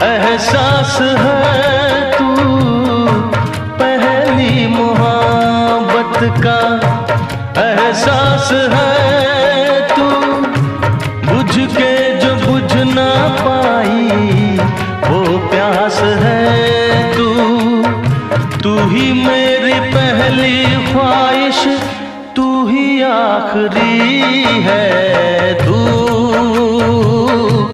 एहसास है तू पहली मोहब्बत का, एहसास है तू बुझ के जो बुझ ना पाई वो प्यास है तू ही मेरी पहली ख्वाहिश, तू ही आखिरी है तू।